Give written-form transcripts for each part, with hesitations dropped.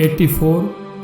84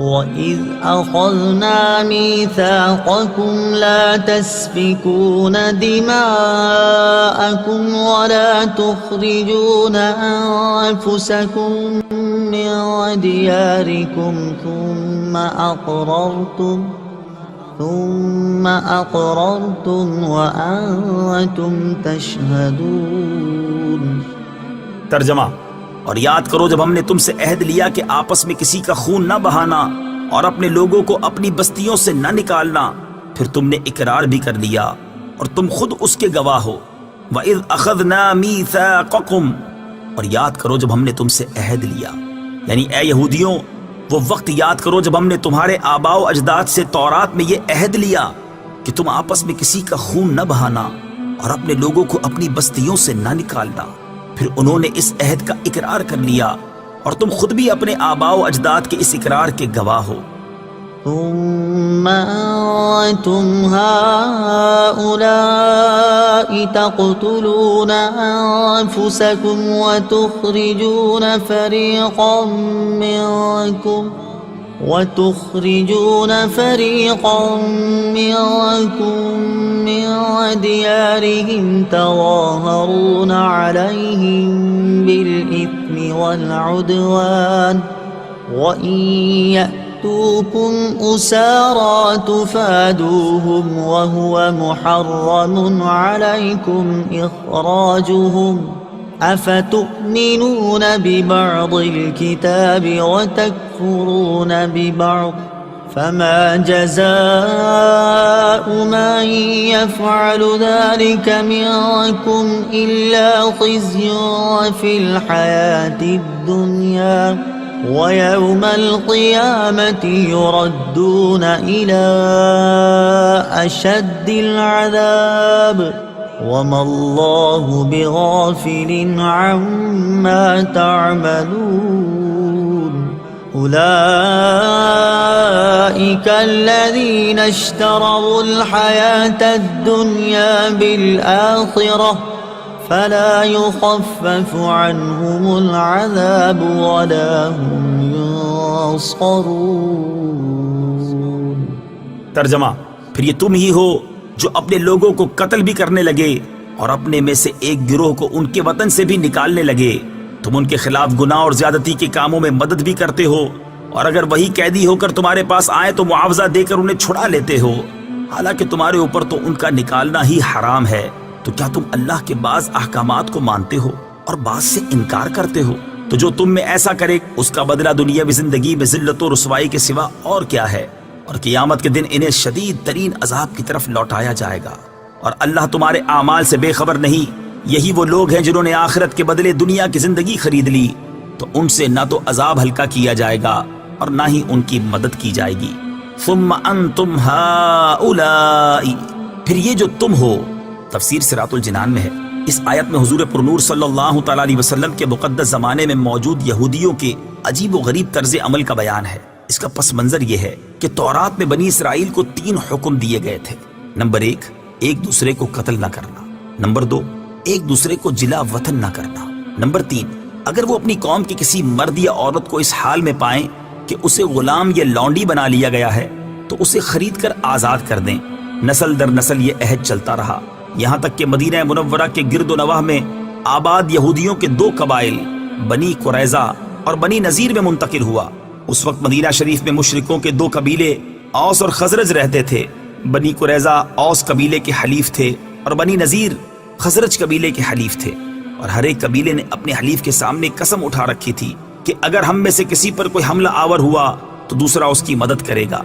وَإِذْ أَخَذْنَا مِيثَاقَكُمْ لَا تَسْفِكُونَ دِمَاءَكُمْ وَلَا تُخْرِجُونَ أَنفُسَكُمْ مِنْ دِيَارِكُمْ ثُمَّ أَقْرَرْتُمْ وَأَنْتُمْ تَشْهَدُونَ۔ ترجمہ: اور یاد کرو جب ہم نے تم سے عہد لیا کہ آپس میں کسی کا خون نہ بہانا اور اپنے لوگوں کو اپنی بستیوں سے نہ نکالنا، پھر تم نے اقرار بھی کر لیا اور تم خود اس کے گواہ ہو۔ وَإِذْ أَخَذْنَا مِيثَاقَكُمْ، اور یاد کرو جب ہم نے تم سے عہد لیا، یعنی اے یہودیوں وہ وقت یاد کرو جب ہم نے تمہارے آباء و اجداد سے تورات میں یہ عہد لیا کہ تم آپس میں کسی کا خون نہ بہانا اور اپنے لوگوں کو اپنی بستیوں سے نہ نکالنا، پھر انہوں نے اس عہد کا اقرار کر لیا اور تم خود بھی اپنے آباء و اجداد کے اس اقرار کے گواہ ہو۔ ثم أنتم هؤلاء تقتلون أنفسكم وتخرجون فريقا منكم من ديارهم تظاهرون عليهم بالإثم والعدوان وإن يأتوكم أسارى تفادوهم وهو محرم عليكم إخراجهم أفتؤمنون ببعض الكتاب وتكفرون ببعض فما جزاء من يفعل ذلك منكم إلا خزي في الحياة الدنيا ويوم القيامة يردون إلى أشد العذاب وما الله بغافل عما تعملون أولئك الذين اشتروا الحياة الدنيا بالآخرة فلا يخفف عنهم العذاب ولا هم ينصرون۔ ترجمہ: پھر یہ تم ہی ہو جو اپنے لوگوں کو قتل بھی کرنے لگے اور اپنے میں سے ایک گروہ کو ان کے وطن سے بھی نکالنے لگے۔ تم ان کے خلاف گناہ اور زیادتی کے کاموں میں مدد بھی کرتے ہو، اور اگر وہی قیدی ہو کر تمہارے پاس آئے تو معاوضہ دے کر انہیں چھڑا لیتے ہو، حالانکہ تمہارے اوپر تو ان کا نکالنا ہی حرام ہے۔ تو کیا تم اللہ کے بعض احکامات کو مانتے ہو اور بعض سے انکار کرتے ہو؟ تو جو تم میں ایسا کرے اس کا بدلہ دنیاوی زندگی میں ذلت و رسوائی کے سوا اور کیا ہے، اور قیامت کے دن انہیں شدید ترین عذاب کی طرف لوٹایا جائے گا۔ اور اللہ تمہارے اعمال سے بے خبر نہیں۔ یہی وہ لوگ ہیں جنہوں نے آخرت کے بدلے دنیا کی زندگی خرید لی، تو ان سے نہ تو عذاب ہلکا کیا جائے گا اور نہ ہی ان کی مدد کی جائے گی۔ ثم انتم ہؤلاء، پھر یہ جو تم ہو، تفسیر صراط الجنان میں ہے۔ اس آیت میں حضور پرنور صلی اللہ تعالی علیہ وسلم کے مقدس زمانے میں موجود یہودیوں کے عجیب و غریب طرز عمل کا بیان ہے۔ اس کا پس منظر یہ ہے کہ تورات میں بنی اسرائیل کو 3 حکم دیے گئے تھے۔ نمبر 1، ایک دوسرے کو قتل نہ کرنا۔ نمبر 2، ایک دوسرے کو جلا وطن نہ کرنا۔ نمبر 3، اگر وہ اپنی قوم کے کسی مرد یا عورت کو اس حال میں پائیں کہ اسے غلام یا لونڈی بنا لیا گیا ہے تو اسے خرید کر آزاد کر دیں۔ نسل در نسل یہ عہد چلتا رہا، یہاں تک کہ مدینہ منورہ کے گرد و نواح میں آباد یہودیوں کے 2 قبائل بنی قریظہ اور بنی نذیر میں منتقل ہوا۔ اس وقت مدینہ شریف میں مشرکوں کے 2 قبیلے اوس اور خزرج رہتے تھے۔ بنی قریظہ اوس قبیلے کے حلیف تھے اور بنی نذیر خزرج قبیلے کے حلیف تھے، اور ہر ایک قبیلے نے اپنے حلیف کے سامنے قسم اٹھا رکھی تھی کہ اگر ہم میں سے کسی پر کوئی حملہ آور ہوا تو دوسرا اس کی مدد کرے گا۔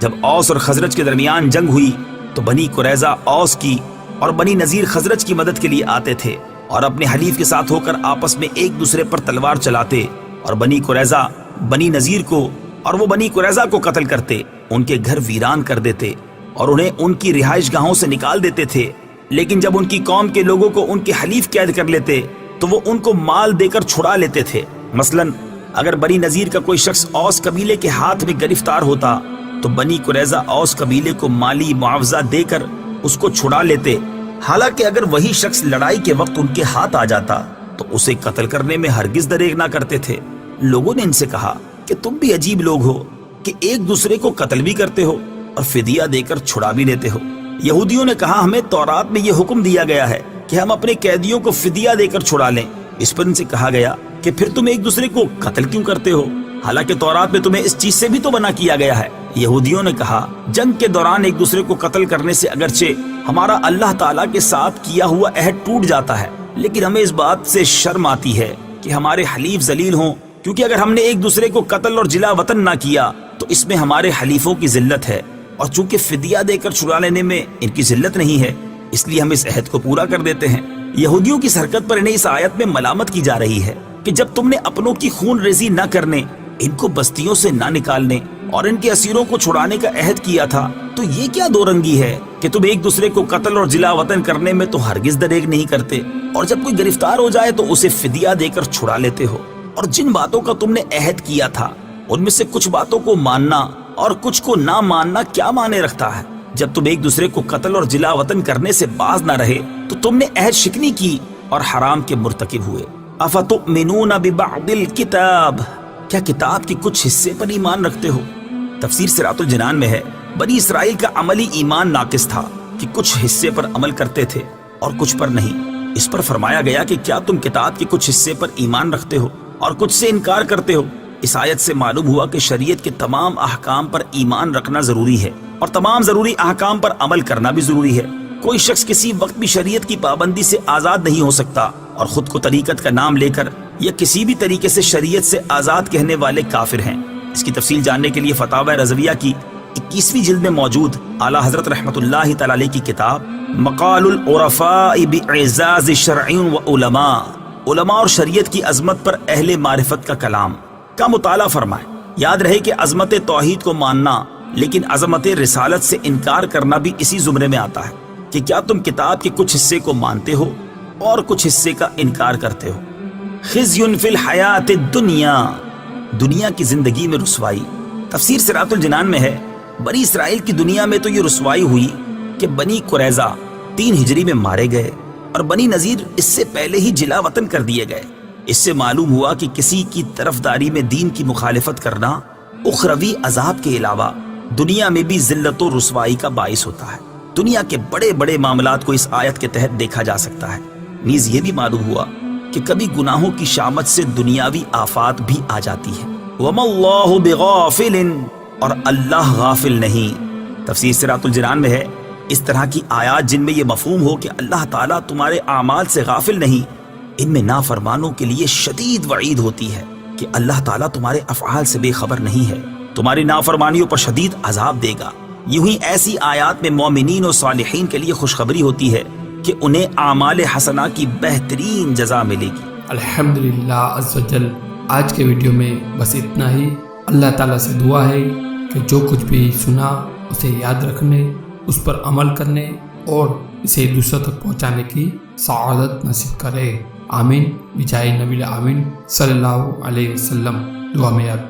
جب اوس اور خزرج کے درمیان جنگ ہوئی تو بنی قریظہ اوس کی اور بنی نذیر خزرج کی مدد کے لیے آتے تھے اور اپنے حلیف کے ساتھ ہو کر آپس میں ایک دوسرے پر تلوار چلاتے، اور بنی قریظہ بنی نذیر کو اور وہ بنی قریظہ کو قتل کرتے، ان کے گھر ویران کر دیتے اور انہیں ان کی رہائش گاہوں سے نکال دیتے تھے، لیکن جب ان کی قوم کے لوگوں کو ان کے حلیف قید کر لیتے تو وہ ان کو مال دے کر چھڑا لیتے تھے۔ مثلاً اگر بنی نذیر کا کوئی شخص اوس قبیلے کے ہاتھ میں گرفتار ہوتا تو بنی قریظہ اوس قبیلے کو مالی معاوضہ دے کر اس کو چھڑا لیتے، حالانکہ اگر وہی شخص لڑائی کے وقت ان کے ہاتھ آ جاتا تو اسے قتل کرنے میں ہرگز دریغ نہ کرتے تھے۔ لوگوں نے ان سے کہا کہ تم بھی عجیب لوگ ہو کہ ایک دوسرے کو قتل بھی کرتے ہو اور فدیہ دے کر چھڑا بھی لیتے ہو۔ یہودیوں نے کہا ہمیں تورات میں یہ حکم دیا گیا ہے کہ ہم اپنے قیدیوں کو فدیہ دے کر چھڑا لیں۔ اس پر ان سے کہا گیا کہ پھر تم ایک دوسرے کو قتل کیوں کرتے ہو، حالانکہ تورات میں تمہیں اس چیز سے بھی تو منع کیا گیا ہے۔ یہودیوں نے کہا جنگ کے دوران ایک دوسرے کو قتل کرنے سے اگرچہ ہمارا اللہ تعالیٰ کے ساتھ کیا ہوا عہد ٹوٹ جاتا ہے، لیکن ہمیں اس بات سے شرم آتی ہے کہ ہمارے حلیف ذلیل ہوں، کیونکہ اگر ہم نے ایک دوسرے کو قتل اور جلا وطن نہ کیا تو اس میں ہمارے حلیفوں کی ذلت ہے، اور چونکہ فدیہ دے کر چھڑا لینے میں ان کی ذلت نہیں ہے اس لیے ہم اس عہد کو پورا کر دیتے ہیں۔ یہودیوں کی اس حرکت پر انہیں اس آیت میں ملامت کی جا رہی ہے کہ جب تم نے اپنوں کی خون ریزی نہ کرنے، ان کو بستیوں سے نہ نکالنے اور ان کے اسیروں کو چھڑانے کا عہد کیا تھا، تو یہ کیا دو رنگی ہے کہ تم ایک دوسرے کو قتل اور جلا وطن کرنے میں تو ہرگز دریغ نہیں کرتے، اور جب کوئی گرفتار ہو جائے تو اسے فدیہ دے کر چھڑا لیتے ہو۔ اور جن باتوں کا تم نے عہد کیا تھا ان میں سے کچھ باتوں کو ماننا اور کچھ کو نہ ماننا کیا معنی رکھتا ہے؟ جب تم ایک دوسرے کو قتل اور جلا وطن کرنے سے باز نہ رہے تو تم نے عہد شکنی کی اور حرام کے مرتکب ہوئے۔ افتؤمنون ببعض الکتاب، کیا کتاب کے کچھ حصے پر ایمان رکھتے ہو؟ تفسیر صراط الجنان میں ہے بنی اسرائیل کا عملی ایمان ناقص تھا کہ کچھ حصے پر عمل کرتے تھے اور کچھ پر نہیں۔ اس پر فرمایا گیا کہ کیا تم کتاب کے کچھ حصے پر ایمان رکھتے ہو اور کچھ سے انکار کرتے ہو؟ اس آیت سے معلوم ہوا کہ شریعت کے تمام احکام پر ایمان رکھنا ضروری ہے اور تمام ضروری احکام پر عمل کرنا بھی ضروری ہے۔ کوئی شخص کسی وقت بھی شریعت کی پابندی سے آزاد نہیں ہو سکتا، اور خود کو طریقت کا نام لے کر یا کسی بھی طریقے سے شریعت سے آزاد کہنے والے کافر ہیں۔ اس کی تفصیل جاننے کے لیے فتاوی رضویہ کی 21ویں جلد میں موجود اعلیٰ حضرت رحمۃ اللہ تعالی علیہ کی کتاب مقال العرفاء باعزاز شرع و علماء، علماء اور شریعت کی عظمت پر اہل معرفت کا کلام کا مطالعہ فرمائیں۔ یاد رہے کہ عظمت توحید کو ماننا لیکن عظمت رسالت سے انکار کرنا بھی اسی زمرے میں آتا ہے کہ کیا تم کتاب کے کچھ حصے کو مانتے ہو اور کچھ حصے کا انکار کرتے ہو۔ خزی فی الحیات الدنیا، دنیا کی زندگی میں رسوائی۔ تفسیر صراط الجنان میں ہے بنی اسرائیل کی دنیا میں تو یہ رسوائی ہوئی کہ بنی قریظہ 3 ہجری میں مارے گئے اور بنی نذیر اس سے پہلے ہی جلا وطن کر دیے گئے۔ اس سے معلوم ہوا کہ کسی کی طرفداری میں دین کی مخالفت کرنا اخروی عذاب کے علاوہ دنیا میں بھی ذلت و رسوائی کا باعث ہوتا ہے۔ دنیا کے بڑے بڑے معاملات کو اس آیت کے تحت دیکھا جا سکتا ہے۔ نیز یہ بھی معلوم ہوا کہ کبھی گناہوں کی شامت سے دنیاوی آفات بھی آ جاتی ہے۔ وَمَا اللَّهُ بِغَافِلٍ، اور اللہ غافل نہیں۔ تفسیر صراط الجنان میں ہے اس طرح کی آیات جن میں یہ مفہوم ہو کہ اللہ تعالیٰ تمہارے اعمال سے غافل نہیں، ان میں نافرمانوں کے لیے شدید وعید ہوتی ہے کہ اللہ تعالیٰ تمہارے افعال سے بے خبر نہیں ہے، تمہاری نافرمانیوں پر شدید عذاب دے گا۔ یوں ہی ایسی آیات میں مومنین و صالحین کے لیے خوشخبری ہوتی ہے کہ انہیں اعمال حسنہ کی بہترین جزا ملے گی۔ الحمدللہ عز و جل، آج کے ویڈیو میں بس اتنا ہی۔ اللہ تعالیٰ سے دعا ہے کہ جو کچھ بھی سنا اسے یاد رکھنے، اس پر عمل کرنے اور اسے دوسروں تک پہنچانے کی سعادت نصیب کرے۔ آمین بجائے نبی آمین صلی اللہ علیہ وسلم۔ دعا میں یاد